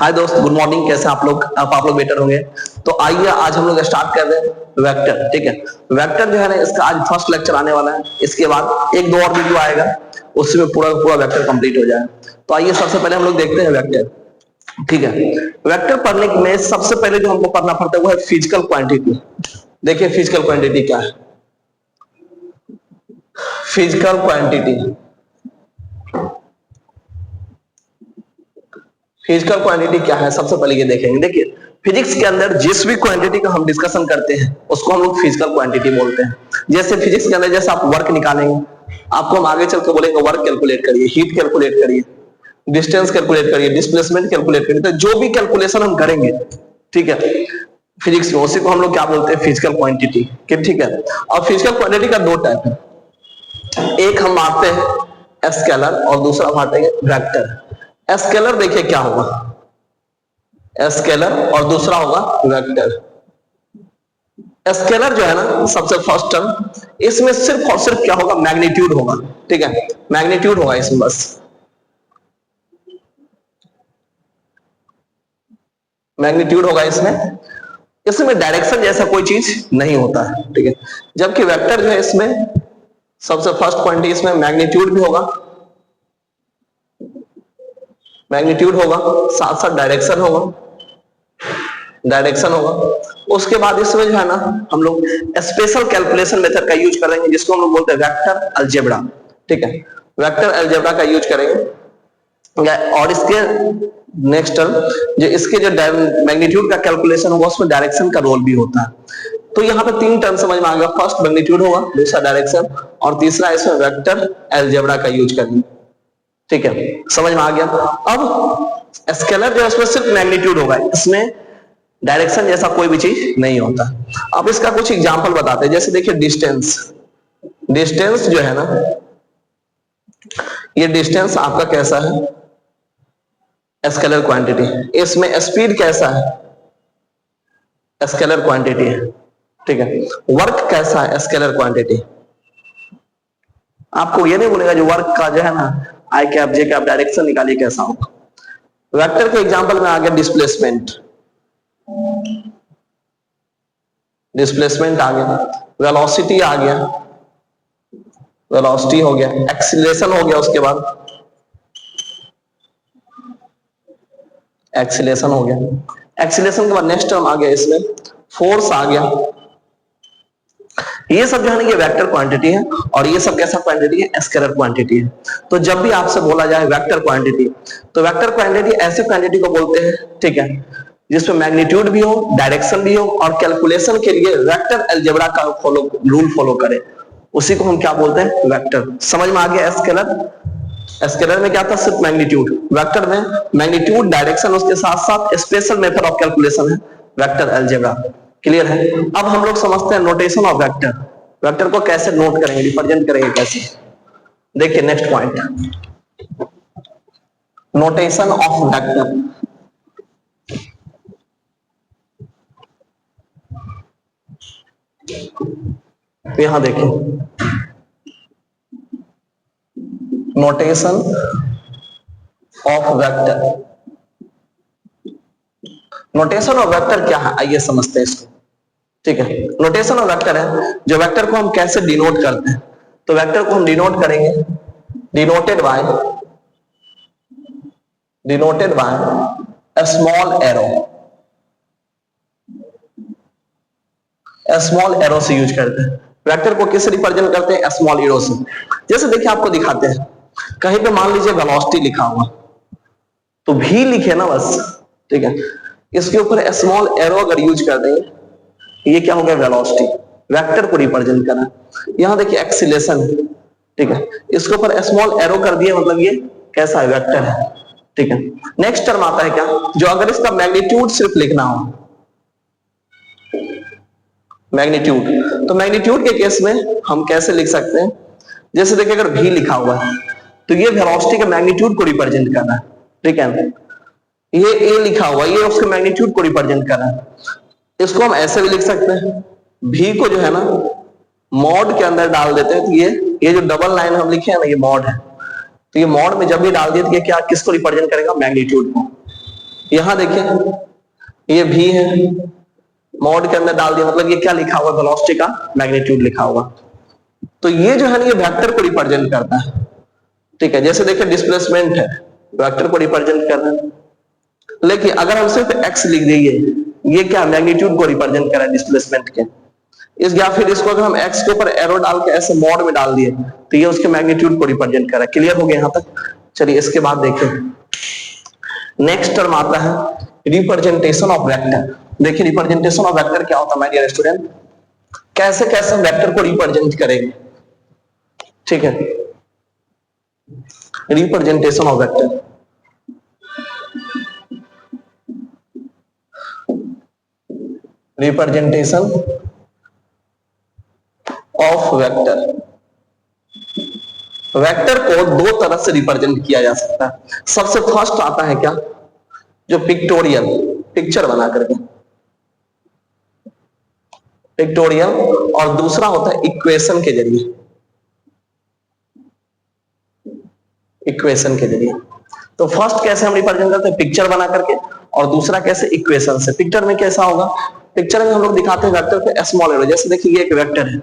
हाय दोस्त, good morning. कैसे आप लोग? आप लोग बेटर होंगे। तो आइए आज हम लोग स्टार्ट कर रहे हैं वेक्टर। ठीक है, वेक्टर जो है ना, इसका आज फर्स्ट लेक्चर आने वाला है। इसके बाद एक दो और वीडियो आएगा, उसमें पूरा पूरा वेक्टर कंप्लीट हो जाए। तो आइए सबसे पहले हम लोग देखते हैं वेक्टर। ठीक है, वेक्टर पढ़ने में सबसे पहले जो हमको पढ़ना पड़ता है वो है फिजिकल क्वांटिटी। देखिए फिजिकल क्वांटिटी क्या है। फिजिकल क्वांटिटी, फिजिकल क्वांटिटी क्या है सबसे पहले ये देखेंगे। देखिए फिजिक्स के अंदर जिस भी क्वांटिटी का हम डिस्कशन करते हैं उसको हम लोग फिजिकल क्वांटिटी बोलते हैं। जैसे फिजिक्स के अंदर जैसे आप वर्क निकालेंगे, आपको हम आगे चल के बोलेंगे वर्क कैलकुलेट करिए, हीट कैलकुलेट करिए, डिस्टेंस कैलकुलेट करिए, डिस्प्लेसमेंट कैलकुलेट करिए। तो जो भी कैलकुलेशन हम करेंगे, ठीक है, फिजिक्स में, उसी को हम लोग क्या बोलते हैं, फिजिकल क्वांटिटी। ठीक है, और फिजिकल क्वांटिटी का दो टाइप है। एक हम मानते हैं स्केलर और दूसरा मानते हैं वेक्टर। स्केलर देखिए क्या होगा, स्केलर, और दूसरा होगा वेक्टर। स्केलर जो है ना, सबसे फर्स्ट टर्म, इसमें सिर्फ और सिर्फ क्या होगा, मैग्नीट्यूड होगा। ठीक है, मैग्नीट्यूड होगा इसमें, बस मैग्नीट्यूड होगा इसमें। इसमें डायरेक्शन जैसा कोई चीज नहीं होता है। ठीक है, जबकि वेक्टर जो है इसमें सबसे फर्स्ट पॉइंट, इसमें मैग्नीट्यूड भी होगा, मैग्नीट्यूड होगा, साथ साथ डायरेक्शन होगा, डायरेक्शन होगा। उसके बाद इसमें जो है ना, हम लोग स्पेशल कैलकुलेशन मेथड का यूज करेंगे, जिसको हम लोग बोलते हैं वेक्टर अलजेब्रा। ठीक है, वेक्टर अलजेब्रा का यूज करेंगे। और इसके नेक्स्ट टर्म, जो इसके जो मैग्नीट्यूड का कैलकुलेशन होगा उसमें डायरेक्शन का रोल भी होता है। तो यहाँ पे तीन टर्म समझ में आ गया। फर्स्ट मैग्नीट्यूड होगा, दूसरा डायरेक्शन, और तीसरा इसमें वेक्टर अलजेब्रा का यूज करेंगे। ठीक है, समझ में आ गया। अब स्केलर जो है उसमें सिर्फ मैग्नीट्यूड होगा, इसमें डायरेक्शन जैसा कोई भी चीज नहीं होता। अब इसका कुछ एग्जांपल बताते हैं। जैसे देखिए डिस्टेंस, डिस्टेंस जो है ना, ये डिस्टेंस आपका कैसा है, स्केलर क्वांटिटी। इसमें स्पीड कैसा है, स्केलर क्वांटिटी है। ठीक है, वर्क कैसा है, स्केलर क्वांटिटी। आपको ये नहीं बोलेगा जो वर्क का जो है ना, आई कैप जे कैप डायरेक्शन निकालिए कैसा होगा। वेक्टर के एग्जांपल में आ गया डिस्प्लेसमेंट, डिस्प्लेसमेंट आ गया, वेलोसिटी आ गया, वेलोसिटी हो गया, एक्सीलरेशन हो गया, उसके बाद एक्सीलरेशन हो गया। एक्सीलरेशन के बाद नेक्स्ट टर्म आ गया इसमें फोर्स आ गया। ये सब जो है ना, ये वेक्टर क्वांटिटी है, और ये सब कैसा क्वांटिटी है, स्केलर क्वांटिटी है। तो जब भी आपसे बोला जाए वेक्टर क्वांटिटी, तो वेक्टर क्वांटिटी ऐसे क्वांटिटी को बोलते हैं, ठीक है, जिसमें मैग्नीट्यूड भी हो, डायरेक्शन भी हो, और कैलकुलेशन के लिए वेक्टर अलजेब्रा का रूल फॉलो करे, उसी को हम क्या बोलते हैं, वेक्टर। समझ में आ गया। स्केलर, स्केलर में क्या था, सिर्फ मैग्नीट्यूड। वेक्टर में मैग्नीट्यूड, डायरेक्शन, उसके साथ साथ स्पेशल मेथड ऑफ कैलकुलेशन है वेक्टर अलजेब्रा। क्लियर है। अब हम लोग समझते हैं नोटेशन ऑफ वेक्टर। वेक्टर को कैसे नोट करेंगे, रिप्रेजेंट करेंगे कैसे। देखिए next point, notation of vector. यहां देखिए notation of vector. Notation of vector क्या है, आइए समझते हैं इसको। ठीक है, नोटेशन ऑफ वेक्टर है जो वेक्टर को हम कैसे डिनोट करते हैं। तो वेक्टर को हम डिनोट करेंगे, denoted by small arrow, small arrow से यूज करते हैं। वेक्टर को किससे रिप्रेजेंट करते हैं, स्मॉल एरो से। जैसे देखिए आपको दिखाते हैं, कहीं पे मान लीजिए वेलोसिटी लिखा हुआ, तो भी लिखे ना बस। ठीक है, इसके ऊपर स्मॉल एरो अगर यूज कर देंगे, ये क्या हो गया, वेलोसिटी, वेक्टर को रिप्रेजेंट करना। यहां देखिए एक्सीलरेशन, ठीक है, इसके ऊपर स्मॉल एरो कर दिए, मतलब ये कैसा है, वेक्टर है। ठीक है, नेक्स्ट टर्म आता है क्या, जो अगर इसका मैग्नीट्यूड सिर्फ लिखना हो, मैग्नीट्यूड, तो मैग्नीट्यूड के केस में हम कैसे लिख सकते हैं। जैसे देखिए अगर भी लिखा हुआ है, तो ये वेलोसिटी के मैग्नीट्यूड को रिप्रेजेंट करना है। ठीक है, ये ए लिखा हुआ, ये उसके मैग्नीट्यूड को रिप्रेजेंट करना है। इसको हम ऐसे भी लिख सकते हैं, भी को जो है ना मॉड के अंदर डाल देते हैं, तो ये जो डबल लाइन हम लिखे हैं ना, ये मॉड है। तो ये मॉड में जब भी डाल दिए तो ये क्या, किसको रिप्रेजेंट करेगा, मैग्नीट्यूड को। यहां देखिए ये भी है, मॉड के अंदर डाल दिया, मतलब ये क्या लिखा हुआ, वेलोसिटी का मैग्नीट्यूड लिखा हुआ। तो ये जो है ना ये वेक्टर को रिप्रेजेंट करता है, ठीक है। जैसे देखिए डिस्प्लेसमेंट है, वेक्टर को रिप्रेजेंट कर रहा है, लेकिन अगर हम सिर्फ x लिख देंगे, ये क्या मैग्नीट्यूड को रिप्रेजेंट कर रहा है डिस्प्लेसमेंट के। इस या फिर इसको अगर हम x के ऊपर एरो डाल के ऐसे मॉड में डाल दिए तो ये उसके मैग्नीट्यूड को रिप्रेजेंट कर रहा है। क्लियर हो गया यहां तक? चलिए इसके बाद देखें, नेक्स्ट टर्म आता है रिप्रेजेंटेशन ऑफ वेक्टर। देखिए रिप्रेजेंटेशन ऑफ वेक्टर क्या होता है माय डियर स्टूडेंट, कैसे कैसे वेक्टर को रिप्रेजेंट करेंगे, ठीक है। Representation of vector, representation of vector, vector को दो तरह से रिप्रेजेंट किया जा सकता है। सबसे फर्स्ट आता है क्या, जो पिक्टोरियल, पिक्चर बना करके, पिक्टोरियल, और दूसरा होता है इक्वेशन के जरिए, इक्वेशन के जरिए। तो फर्स्ट कैसे हम रिप्रेजेंट करते हैं, पिक्चर बना करके, और दूसरा कैसे, इक्वेशन से। पिक्चर में कैसा होगा, पिक्चर में हम लोग दिखाते हैं वेक्टर पे स्मॉल एरो, जैसे देखिए ये एक वेक्टर है,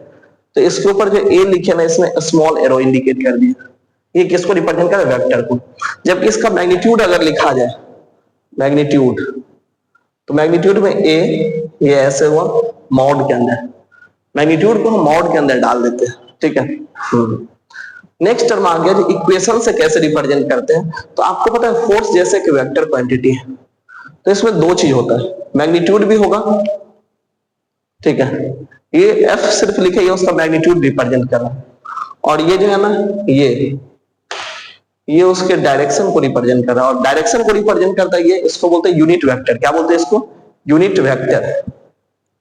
तो इसके ऊपर जो ए लिखे ना इसमें स्मॉल एरो इंडिकेट कर दिया, ये किसको रिप्रेजेंट कर रहा है, वेक्टर को। जबकि इसका मैग्नीट्यूड अगर लिखा जाए, मैग्नीट्यूड, तो मैग्नीट्यूड में ए, ये ऐसे हुआ मॉड के अंदर, मैग्नीट्यूड को हम मॉड के अंदर डाल देते हैं, ठीक है। नेक्स्ट टर्म आ गया जो इक्वेशन से कैसे रिप्रेजेंट करते हैं। तो आपको पता है फोर्स जैसे कि वेक्टर क्वांटिटी है, तो इसमें दो चीज होता है, मैग्नीट्यूड भी होगा, ठीक है, ये एफ सिर्फ लिखे ये उसका मैग्नीट्यूड रिप्रेजेंट कर रहा है, और ये जो है ना ये उसके डायरेक्शन को रिप्रेजेंट कर रहा है, और डायरेक्शन को रिप्रेजेंट करता है ये, इसको बोलते हैं यूनिट वेक्टर। क्या बोलते हैं इसको, यूनिट वेक्टर।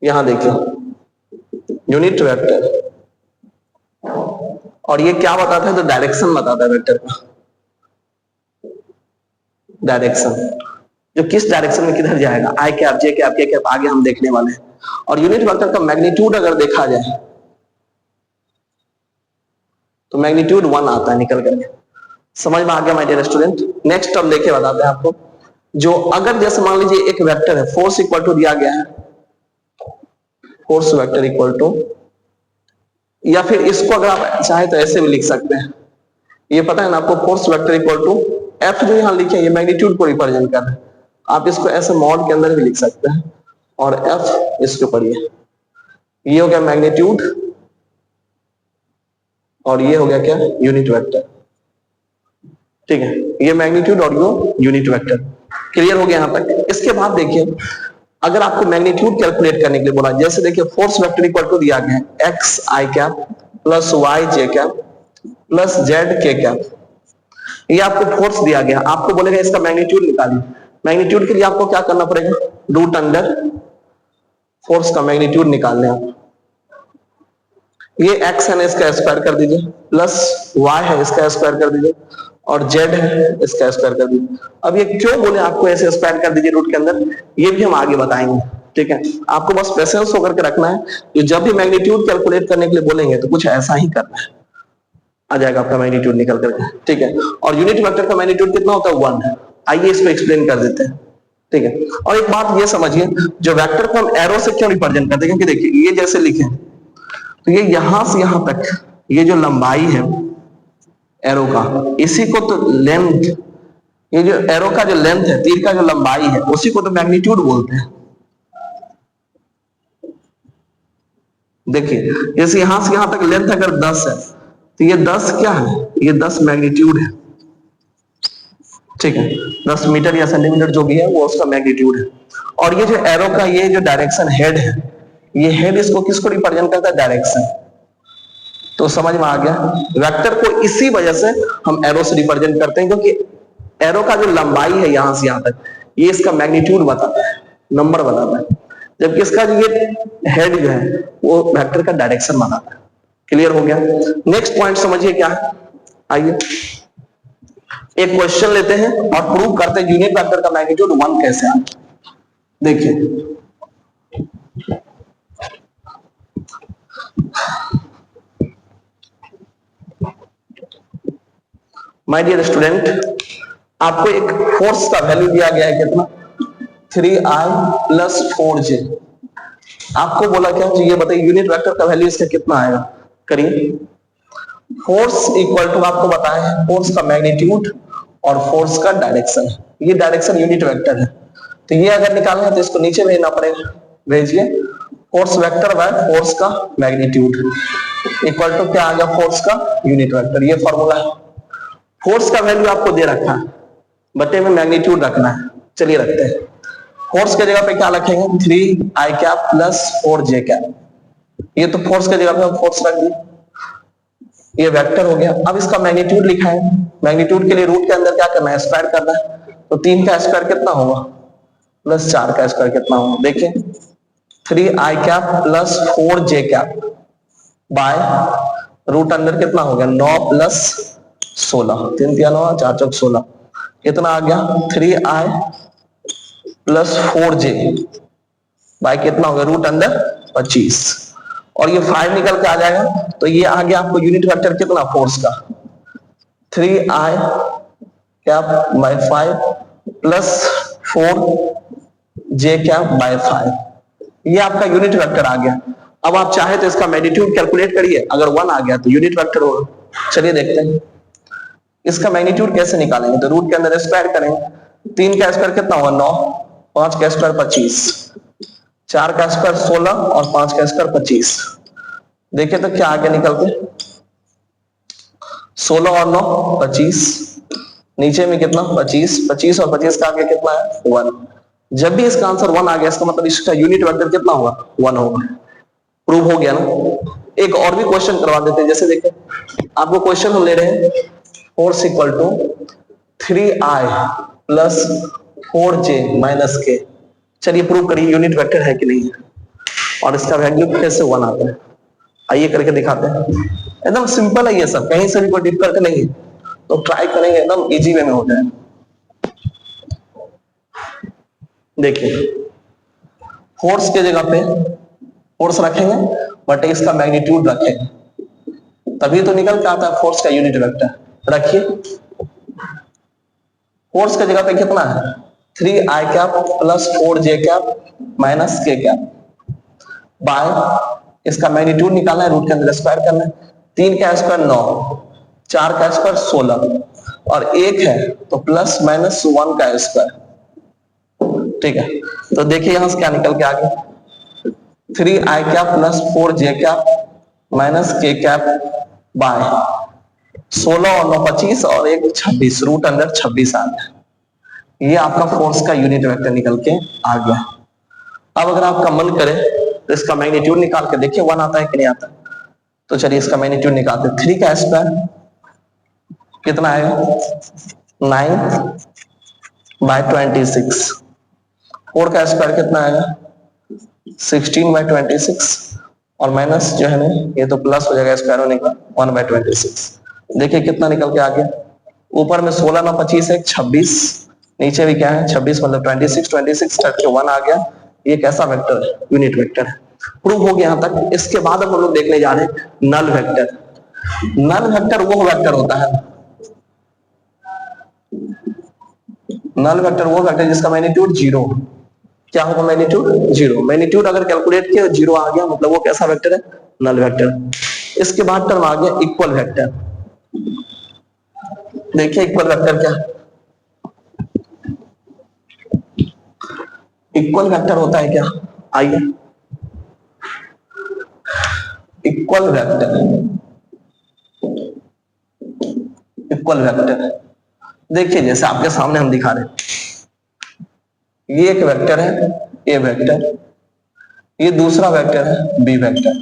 यहां देखिए यूनिट वेक्टर, और ये क्या बताता है, तो डायरेक्शन बताता है वेक्टर का, डायरेक्शन, जो किस डायरेक्शन में किधर जाएगा, आई कैप, जे कैप, के कैप, आगे हम देखने वाले हैं। और यूनिट वेक्टर का मैग्नीट्यूड अगर देखा जाए तो मैग्नीट्यूड 1 आता है निकल करके। समझ में आ गया my dear student? Next term देखे बताते हैं आपको, जो अगर जैसे मान लीजिए एक वेक्टर है, फोर्स इक्वल टू दिया गया है, फोर्स वेक्टर इक्वल टू, या फिर इसको अगर आप चाहे तो ऐसे भी लिख सकते हैं, ये पता है ना आपको, force vector equal to F, जो यहां लिखे ये मैग्नीट्यूड को रिप्रेजेंट कर रहा है। आप इसको ऐसे मॉड के अंदर भी लिख सकते हैं, और एफ इसके ऊपर ये हो गया मैग्नीट्यूड, और ये हो गया क्या, यूनिट वेक्टर, ठीक है। ये मैग्नीट्यूड और ये यूनिट वेक्टर। क्लियर हो गया यहां तक? इसके बाद देखिए अगर आपको मैग्नीट्यूड कैलकुलेट करने के लिए बोला, जैसे देखिए फोर्स वेक्टर इक्वल टू दिया गया है एक्स आई कैप प्लस वाई जे कैप प्लस जेड के कैप, ये आपको फोर्स दिया गया, आपको बोलेगा इसका मैग्नीट्यूड निकालिए। मैग्नीट्यूड के लिए आपको क्या करना पड़ेगा, रूट अंडर फोर्स का मैग्नीट्यूड निकालने आप, ये x है ना इसका स्क्वायर कर दीजिए, प्लस y है इसका स्क्वायर कर दीजिए, और z है इसका स्क्वायर कर दीजिए। अब ये क्यों बोले आपको ऐसे स्क्वायर कर दीजिए रूट के अंदर, ये भी हम आगे बताएंगे, ठीक है। आपको बस पेशेंस होकर के रखना है, जो जब भी मैग्नीट्यूड कैलकुलेट करने के लिए बोलेंगे तो कुछ ऐसा ही करना है, आ जाएगा आपका मैग्नीट्यूड निकल करके, ठीक है। और यूनिट वेक्टर का मैग्नीट्यूड कितना होता है, 1 है। आइए इसको एक्सप्लेन कर देते हैं, ठीक है। और एक बात ये समझिए, जो वेक्टर को हम एरो से क्यों रिप्रेजेंट करते हैं, क्योंकि देखिए ये जैसे लिखे तो ये यहां से यहां तक ये जो लंबाई है एरो का, इसी को तो लेंथ, ये जो एरो का जो लेंथ है, तीर का जो लंबाई है, उसी को तो मैग्नीट्यूड बोलते हैं। देखिए जैसे यहां से यहां तक लेंथ अगर 10 है तो ये 10 क्या है, ये 10 मैग्नीट्यूड है, ठीक है। 10 मीटर या सेंटीमीटर जो भी है वो उसका मैग्नीट्यूड है। और ये जो एरो का ये जो डायरेक्शन हेड है, ये हेड इसको किसको रिप्रेजेंट करता है, डायरेक्शन। तो समझ में आ गया, वेक्टर को इसी वजह से हम एरो से रिप्रेजेंट करते हैं, क्योंकि एरो का जो लंबाई है यहां से यहां तक, ये इसका मैग्नीट्यूड बताता है, नंबर बताता है, जबकि इसका जो ये हेड जो है वो वेक्टर का डायरेक्शन बताता है। क्लियर हो गया? नेक्स्ट पॉइंट समझिए क्या है, आइए एक क्वेश्चन लेते हैं और प्रूव करते हैं यूनिट वेक्टर का मैग्नीट्यूड 1 कैसे है। देखिए माय डियर स्टूडेंट, आपको एक फोर्स का वैल्यू दिया गया है कितना, 3i प्लस 4j। आपको बोला क्या ये बताइए यूनिट वेक्टर का वैल्यू इसका कितना आएगा, करिए। फोर्स इक्वल टू आपको बताया है फोर्स का मैग्नीट्यूड और फोर्स का डायरेक्शन, ये डायरेक्शन यूनिट वेक्टर है, तो ये अगर निकालना है तो इसको नीचे भेजना पड़ेगा, भेजिए फोर्स वेक्टर बाय फोर्स का मैग्नीट्यूड इक्वल टू क्या आ गया, फोर्स का यूनिट वेक्टर, ये फॉर्मूला है। फोर्स का वैल्यू आपको दे रखा है, बटे में मैग्नीट्यूड रखना है, चलिए रखते हैं। फोर्स के जगह पे क्या रखेंगे, 3i cap plus 4j cap, ये तो फोर्स के जगह पे हम फोर्स रख दिए, ये वेक्टर हो गया। अब इसका मैग्नीट्यूड लिखा है, मैग्नीट्यूड के लिए रूट के अंदर क्या करना है, स्क्वायर करना है, तो 3 का स्क्वायर कितना होगा, प्लस 4 का स्क्वायर कितना होगा, देखिए 3i cap plus 4j cap by root अंदर कितना हो गया, 9 प्लस 16, 3 3 9 4 4 16, कितना आ गया 3i प्लस 4j बाय कितना हो गया, रूट अंदर 25, और ये 5 निकल के आ जाएगा, तो ये आ गया आपको यूनिट वेक्टर कितना, फोर्स का 3i cap by 5 plus 4j cap bye 5, ये आपका यूनिट वेक्टर आ गया। अब आप चाहे तो इसका मैग्नीट्यूड कैलकुलेट करिए, अगर 1 आ गया तो यूनिट वेक्टर होगा। चलिए देखते हैं इसका मैग्नीट्यूड कैसे निकालेंगे, तो रूट के अंदर स्क्वायर करेंगे, 3 का स्क्वायर कितना होगा 9, 5 का स्क्वायर 25, 4 का स्क्वायर 16 और 5 का स्क्वायर 25, देखिए तो क्या आगे निकल के 16 और 9 25, नीचे में कितना 25, 25 और 25 का आगे कितना है 1, जब भी इसका आंसर 1 आ गया इसका मतलब इसका यूनिट वेक्टर कितना होगा, 1 होगा। प्रूव हो गया ना। एक और भी क्वेश्चन करवा देते हैं, जैसे देखिए आपको क्वेश्चन हम ले रहे हैं force equal to 3i plus 4j minus k, चलिए प्रूव करिए यूनिट वेक्टर है कि नहीं है, और इसका वैल्यू कैसे 1 आता है, आइए करके दिखाते हैं। एकदम सिंपल है ये सब, कहीं से भी कोई डिफिकल्ट नहीं है, तो ट्राई करेंगे एकदम इजी वे में हो जाए। देखिए फोर्स के जगह पे फोर्स रखेंगे बट इसका मैग्नीट्यूड रखेंगे, तभी तो निकल के आता है फोर्स का यूनिट वेक्टर। रखिए फोर्स के जगह पे कितना है 3i cap plus 4j cap minus k cap by, इसका मैग्नीट्यूड निकालना है, रूट के अंदर स्क्वायर करना है, 3 का स्क्वायर 9, 4 का स्क्वायर 16 और 1 है तो प्लस माइनस 1 का स्क्वायर, ठीक है। तो देखिए यहां से क्या निकल के आ गया 3i cap plus 4j cap minus k cap by 16 और 9 25 और 1 26, रूट अंदर 26 आ गया। ये आपका फोर्स का यूनिट वेक्टर निकल के आ गया। अब अगर आपका मन करे तो इसका मैग्नीट्यूड निकाल के देखिए 1 आता है कि नहीं आता, तो चलिए इसका मैग्नीट्यूड निकालते। 3 का स्क्वायर कितना आएगा 9 बाय 26, 4 का स्क्वायर कितना आएगा 16 बाय 26, और माइनस जो है ना ये तो प्लस हो जाएगा स्क्वायर होने का 1 बाय 26, देखिए कितना निकल के आ गया, ऊपर में 16 ना 25 है 26, नीचे भी क्या है 26 मतलब 26, 26 करके 1 आ गया। ये कैसा वेक्टर है, यूनिट वेक्टर है। प्रूव हो गया यहां तक। इसके बाद हम लोग देखने जा रहे हैं नल वेक्टर। नल वेक्टर वो वेक्टर होता है, नल वेक्टर वो वेक्टर जिसका मैग्नीट्यूड 0, क्या होगा मैग्नीट्यूड 0, मैग्नीट्यूड अगर कैलकुलेट किया 0 आ गया मतलब वो कैसा वेक्टर है, नल वेक्टर। इसके बाद टर्म आ गया इक्वल वेक्टर। देखिए इक्वल वेक्टर क्या, इक्वल वेक्टर होता है क्या, आइए इक्वल वेक्टर, इक्वल वेक्टर देखिए जैसे आपके सामने हम दिखा रहे हैं, ये एक वेक्टर है ए वेक्टर, ये दूसरा वेक्टर है बी वेक्टर।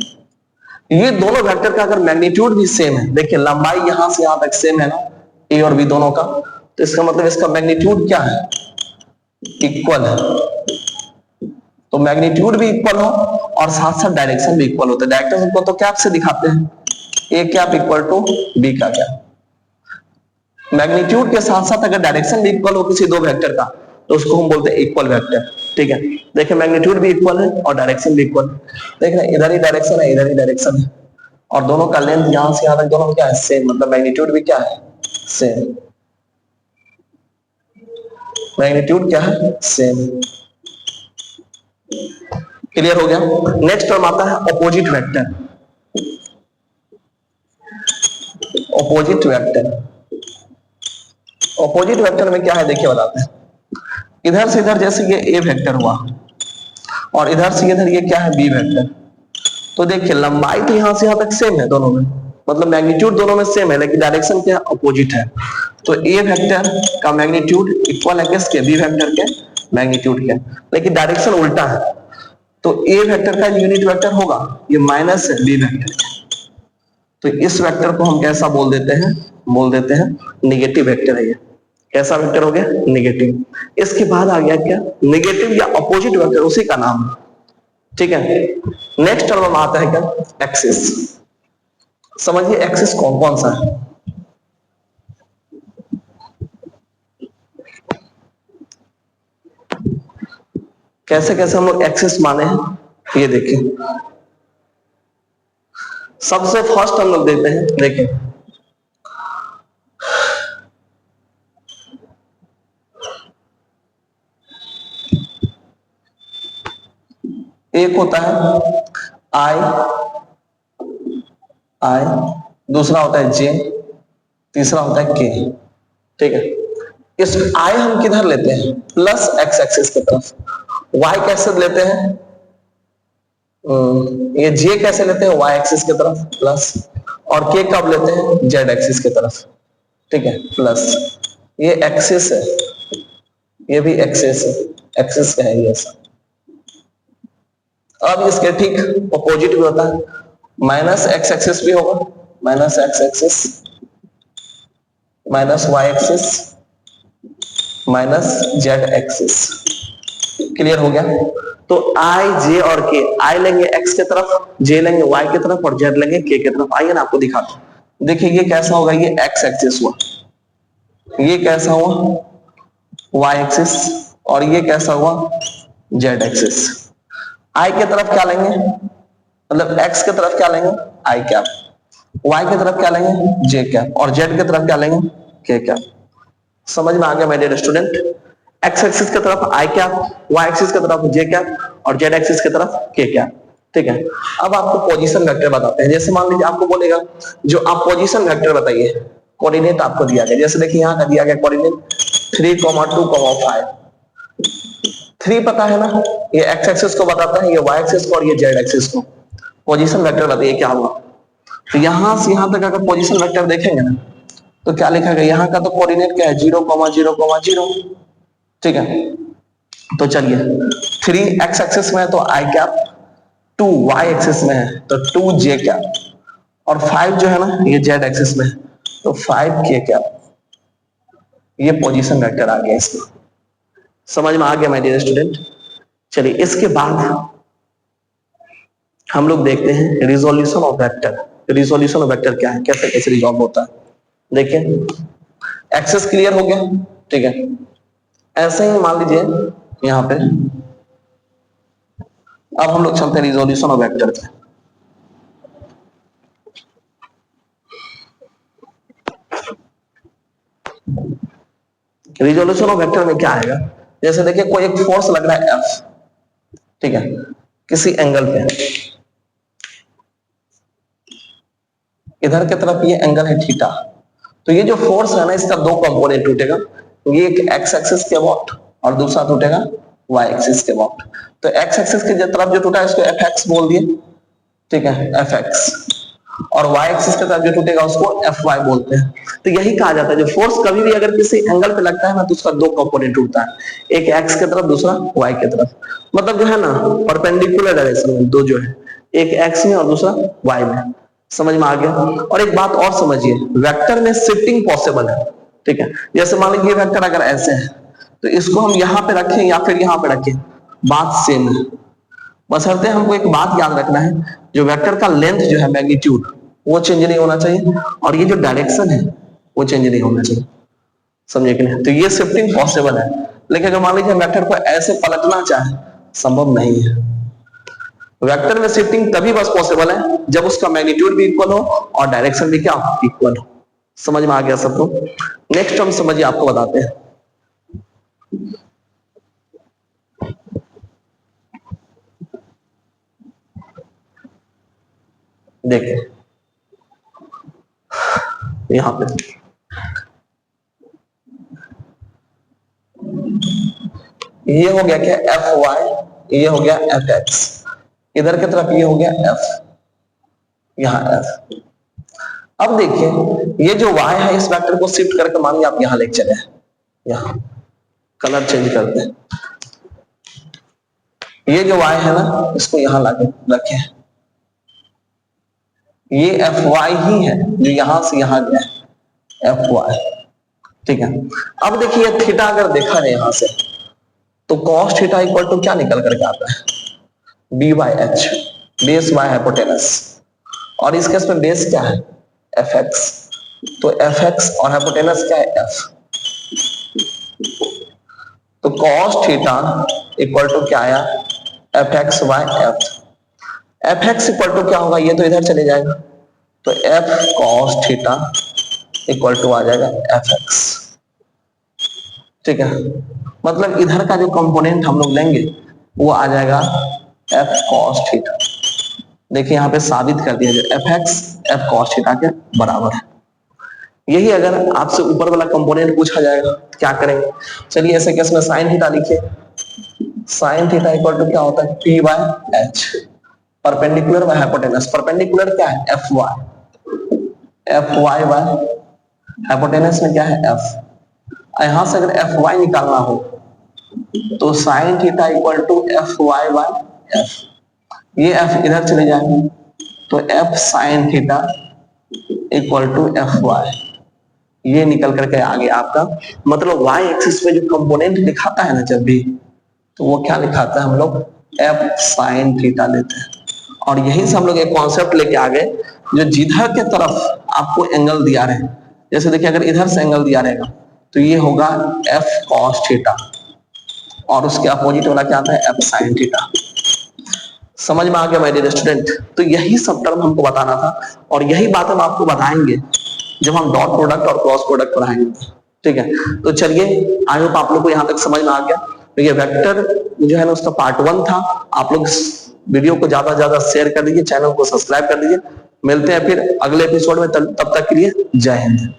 ये दोनों वेक्टर का अगर मैग्नीट्यूड भी सेम है, देखिए लंबाई यहां से यहां तक सेम है ना ए और बी दोनों का, तो इसका मतलब इसका मैग्नीट्यूड क्या है, इक्वल है। तो मैग्नीट्यूड भी इक्वल हो और साथ साथ डायरेक्शन भी इक्वल होता है। डायरेक्शन को तो कैप से दिखाते हैं, A cap equal to be का कैप। मैग्नीट्यूड के साथ साथ अगर डायरेक्शन भी इक्वल हो किसी दो वेक्टर का तो उसको हम बोलते हैं इक्वल वेक्टर, ठीक है। देखिए मैग्नीट्यूड भी इक्वल है और डायरेक्शन भी इक्वल है, देख रहे हैं इधर ही डायरेक्शन है इधर ही डायरेक्शन है, और दोनों का लेंथ यहां से यहां तक दोनों क्या है सेम, मतलब मैग्नीट्यूड भी क्या है सेम, मैग्नीट्यूड क्या है सेम। क्लियर हो गया। नेक्स्ट टर्म आता है opposite vector. Opposite vector, opposite vector में क्या है देखिए बताते हैं। इधर से इधर जैसे ये ए वेक्टर हुआ और इधर से इधर ये क्या है बी वेक्टर, तो देखिए लंबाई तो यहां से यहां तक सेम है दोनों में, मतलब मैग्नीट्यूड दोनों में सेम है, लेकिन डायरेक्शन क्या अपोजिट है। तो ए वेक्टर का मैग्नीट्यूड इक्वल है किसके, बी वेक्टर के मैग्नीट्यूड के, लेकिन डायरेक्शन उल्टा है। तो ए वेक्टर का यूनिट वेक्टर होगा ये माइनस है बी वेक्टर, तो इस वेक्टर को हम कैसा बोल देते हैं निगेटिव वेक्टर है ये। कैसा वेक्टर हो गया, निगेटिव। इसके बाद आ गया क्या, निगेटिव या अपोजिट वेक्टर, उसी का नाम है, ठीक है। नेक्स्ट टर्म आता है क्या, एक्सिस। समझिए एक्सिस कौन कौन सा है। कैसे कैसे हम लोग एक्सिस माने हैं ये देखिए। सबसे फर्स्ट हम लोग देखते हैं, देखिए एक होता है आई, दूसरा होता है जे, तीसरा होता है के, ठीक है। इस आई हम किधर लेते हैं, प्लस एक्स एक्सिस की तरफ। वाई कैसे लेते हैं, ये जे कैसे लेते हैं, वाई एक्सिस की तरफ प्लस, और के कब लेते हैं, जेड एक्सिस की तरफ, ठीक है प्लस। ये एक्सिस है, ये भी एक्सिस है, एक्सिस का है ये सब। अब इसके ठीक अपोजिट भी होता है, माइनस एक्स एक्सिस भी होगा, minus X axis, minus Y axis, minus Z axis. Clear हो गया। तो आई जे और के, आई लेंगे एक्स की तरफ, जे लेंगे वाई की तरफ, और जेड लेंगे के की तरफ। आइए ना आपको दिखाता हूं। देखिए ये कैसा होगा, ये एक्स एक्सिस हुआ, ये कैसा हुआ वाई एक्सिस, और ये कैसा हुआ जेड एक्सिस। आई की तरफ क्या लेंगे, मतलब एक्स की तरफ क्या लेंगे आई कैप, वाई की तरफ क्या लेंगे जे कैप, और जेड की तरफ क्या लेंगे के कैप। समझ में आ गया मेरे स्टूडेंट। एक्स एक्सिस की तरफ आई कैप, वाई एक्सिस की तरफ जे कैप, और जेड एक्सिस की तरफ के कैप, ठीक है। अब आपको पोजीशन वेक्टर बताते हैं। जैसे मान लीजिए आपको बोलेगा जो आप पोजीशन वेक्टर बताइए, कोऑर्डिनेट आपको दिया गया, जैसे देखिए यहाँ का दिया गया कोऑर्डिनेट 3, 2, 5। 3 पता है ना, ये एक्स एक्सिस को बताता है, ये वाई एक्सिस को, और ये जेड एक्सिस को। पोजीशन वेक्टर बताइए क्या हुआ। तो यहां से यहां तक अगर पोजीशन वेक्टर देखेंगे ना, तो क्या लिखा गया, यहाँ का तो कोऑर्डिनेट क्या है 0, 0, 0, ठीक है। तो चलिए 3 एक्स एक्सिस में है तो आई कैप, 2 वाई एक्सिस में है तो 2 जे कैप, और 5 जो है ना ये जेड एक्सिस में है तो 5 के कैप। ये पोजीशन वेक्टर आ गया इसमें। समझ में आ गया माय डियर स्टूडेंट। चलिए इसके बाद हम लोग देखते हैं resolution of vector. Resolution of vector क्या है, कैसे कैसे रिजॉल्व होता है। देखिए एक्सेस क्लियर हो गया, ठीक है। ऐसे ही मान लीजिए यहां पे, अब हम लोग चलते हैं रिजोल्यूशन ऑफ वेक्टर पे। रिजोल्यूशन ऑफ वेक्टर में क्या आएगा, जैसे देखिए कोई एक फोर्स लग रहा है एफ, ठीक है, किसी एंगल पे, इधर की तरफ ये एंगल है थीटा। तो ये जो फोर्स है ना इसका 2 कंपोनेंट टूटेगा, ये एक एक्स एक्सिस के अबाउट और दूसरा टूटेगा वाई एक्सिस के अबाउट। तो एक्स एक्सिस की तरफ जो टूटा है इसको एफ एक्स बोल दिए, ठीक है एफ एक्स, और वाई एक्सिस की तरफ जो टूटेगा उसको एफ वाई बोलते हैं। तो यही कहा जाता है जो फोर्स कभी भी अगर किसी एंगल पे लगता है ना तो उसका 2 कंपोनेंट टूटता है, एक एक्स की तरफ दूसरा वाई की तरफ। मतलब जो है ना परपेंडिकुलर डायरेक्शन में दो जो है, एक एक्स में और दूसरा वाई में। समझ में आ गया। और एक बात और समझिए, वेक्टर में शिफ्टिंग पॉसिबल है, ठीक है। जैसे मान लीजिए वेक्टर अगर ऐसे है तो इसको हम यहां पे रखें या फिर यहां पे रखें, बात सेम है। बशर्ते हमको एक बात याद रखना है, जो वेक्टर का लेंथ जो है मैग्नीट्यूड वो चेंज नहीं होना चाहिए, और ये जो डायरेक्शन है वो चेंज नहीं होना चाहिए। समझे कि नहीं। तो ये शिफ्टिंग पॉसिबल है, लेकिन अगर मान लीजिए वेक्टर को ऐसे पलटना चाहे संभव नहीं है। वेक्टर में शिफ्टिंग तभी बस पॉसिबल है जब उसका मैग्नीट्यूड भी इक्वल हो और डायरेक्शन भी क्या हो, इक्वल हो। समझ में आ गया सबको। नेक्स्ट हम समझिए आपको बताते हैं। देखिए यहां पे ये हो गया क्या एफ वाई, ये हो गया एफ एक्स, इधर की तरफ ये हो गया एफ, यहां एफ। अब देखिए ये जो y है इस वेक्टर को शिफ्ट करके मानिए आप यहां लेके चले, यहां कलर चेंज करते हैं, ये जो y है ना इसको यहां लाके रखे, ये एफ वाई ही है जो यहां से यहां गया है एफ वाई, ठीक है। अब देखिए थीटा अगर देखा है यहां से तो कॉस थीटा इक्वल टू क्या निकल करके आता है, B by H, base by hypotenuse, और इस केस में बेस क्या है एफ एक्स, तो एफ एक्स और हाइपोटेनस क्या है एफ, तो कॉस थीटा इक्वल टू क्या आया F X by F, F X equal to क्या होगा, ये तो इधर चले जाएगा, तो F cos theta equal to आ जाएगा एफ एक्स, ठीक है। मतलब इधर का जो कंपोनेंट हम लोग लेंगे वो आ जाएगा एफ कॉस थीटा, देखिए यहां पे साबित कर दिया जो F x F cos theta के बराबर है। यही अगर आपसे ऊपर वाला कंपोनेंट पूछा जाएगा तो क्या करेंगे, चलिए ऐसे केस में साइन थीटा लिखिए, साइन थीटा इक्वल टू क्या होता है P by H, perpendicular by hypotenuse, perpendicular क्या है एफ वाई बाय हाइपोटेनस में क्या है एफ, यहां से अगर एफ वाई निकालना हो तो sine theta equal to F Y by F, ये एफ इधर चले जाएंगे तो F sine theta equal to F Y, ये निकल करके आगे आपका मतलब y एक्सिस पे जो कंपोनेंट दिखाता है ना जब भी, तो वो क्या दिखाता है हम लोग एफ साइन थीटा लेते हैं, और यही से हम लोग एक कॉन्सेप्ट लेके आ गए जो जिधर के तरफ आपको एंगल दिया रहे, जैसे देखिए अगर इधर से एंगल दिया रहेगा तो ये होगा एफ कॉस थीटा, और उसके अपोजिट वाला क्या आता है एफ साइन थीटा। समझ में आ गया मेरे स्टूडेंट, तो यही सब टर्म हमको बताना था, और यही बात हम आपको बताएंगे जब हम डॉट प्रोडक्ट और क्रॉस प्रोडक्ट पढ़ाएंगे, ठीक है। तो चलिए आई होप आप लोग को यहां तक समझ में आ गया, तो ये वेक्टर जो है ना उसका पार्ट 1 था। आप लोग वीडियो को ज्यादा से ज्यादा शेयर कर दीजिए, चैनल को सब्सक्राइब कर दीजिए, मिलते हैं फिर अगले एपिसोड में, तब तक के लिए जय हिंद।